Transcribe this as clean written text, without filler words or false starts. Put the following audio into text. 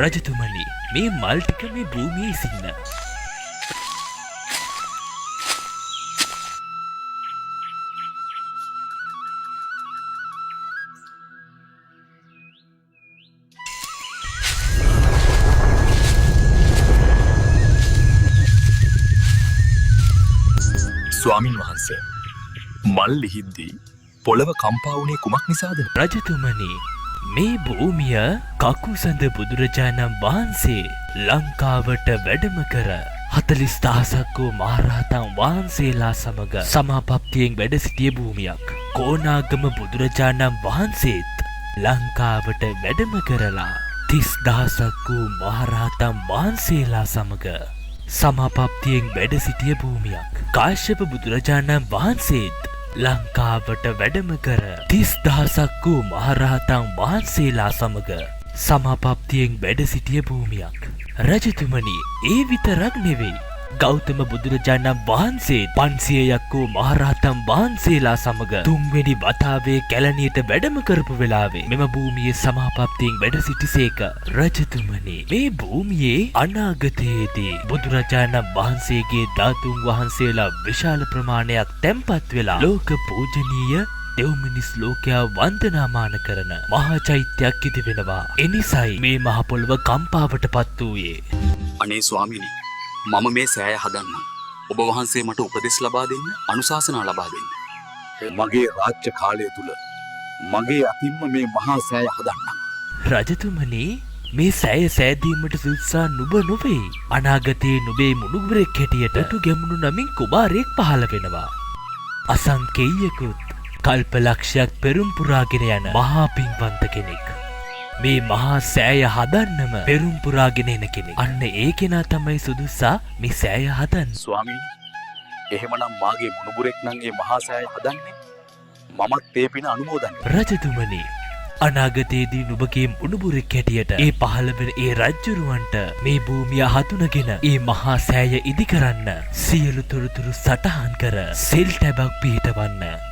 රජතුමනි මේ මල් ටික මේ භූමියේ සින්න. ස්වාමින් වහන්සේ මල් ලිහිද්දී පොළව කම්පා වුණේ කුමක් නිසාද? රජතුමනි මේ භූමිය කකුසඳ බුදුරජාණන් වහන්සේ ලංකාවට වැඩම කර 40,000ක් වූ මහරහතන් වහන්සේලා සමග සමාපත්තියෙන් වැඩ සිටිය භූමියක්. කොණාගම බුදුරජාණන් වහන්සේත් ලංකාවට වැඩම කරලා 30,000ක් වූ මහරහතන් වහන්සේලා සමග සමාපත්තියෙන් වැඩ සිටිය භූමියක්. කාශ්‍යප බුදුරජාණන් වහන්සේත් ලංකාවට වැඩම කර 30,000ක් වූ මහරහතන් වහන්සේලා සමග සමාපත්තියෙන් වැඩ සිටිය භූමියක්. රජතුමනි ඒ විතරක් නෙවෙයි. ගෞතම බුදුරජාණන් වහන්සේ 500ක් වූ මහරහතන් වහන්සේලා සමග තුන්වෙනි වතාවේ කැලණියට වැඩම කරපු වෙලාවේ මෙම භූමියේ සමාපත්තියෙන් වැඩ සිටිසේක. රජතුමනි මේ භූමියේ අනාගතයේදී බුදුරජාණන් වහන්සේගේ ධාතුන් වහන්සේලා විශාල ප්‍රමාණයක් තැන්පත් වෙලා ලෝක පූජනීය දෙව් මිනිස් ලෝකයා වන්දනාමාන කරන මහා චෛත්‍යයක් ඉදි වෙනවා. එනිසයි මේ මහ පොළව කම්පාවට පත් වූයේ. අනේ ස්වාමීනි මම මේ සෑය හදන්න. ඔබ වහන්සේ මට උපදෙස් ලබා දෙන්න, අනුශාසනා ලබා දෙන්න. මගේ රාජ්‍ය කාලය තුල මගේ අතින්ම මේ මහා සෑය හදන්න. රජතුමනි මේ සෑය සෑදීමට සුදුසා නුඹ නොවේ. අනාගතයේ නුඹේ මුණුබුරෙක් හැටියට තු ගැමුණු නමින් කුමාරයෙක් පහළ වෙනවා. අසංකේයකුත් කල්ප ලක්ෂයක් පෙරම් පුරාගෙන යන මහා පින්වන්ත කෙනෙක්. මේ මහා සෑය හදන්නම පෙරම් පුරාගෙන එන කෙනෙක්. අන්න ඒ කෙනා තමයි සුදුසා මේ සෑය හදන්න. ස්වාමීනි එහෙමනම් මාගේ මුණුබුරෙක් නම් මේ මහා සෑය හදන්නේ මමත් ඒ පින අනුමෝදන්. රජතුමනි අනාගතයේදී නුඹගේ මුණුබුරෙක් හැටියට ඒ පහළ වෙන ඒ රජ්ජුරුවන්ට මේ භූමිය හතුනගෙන ඒ මහා සෑය ඉදි කරන්න සියලු තොරතුරු සටහන් කර සෙල් ටැබක් පිහිටවන්න.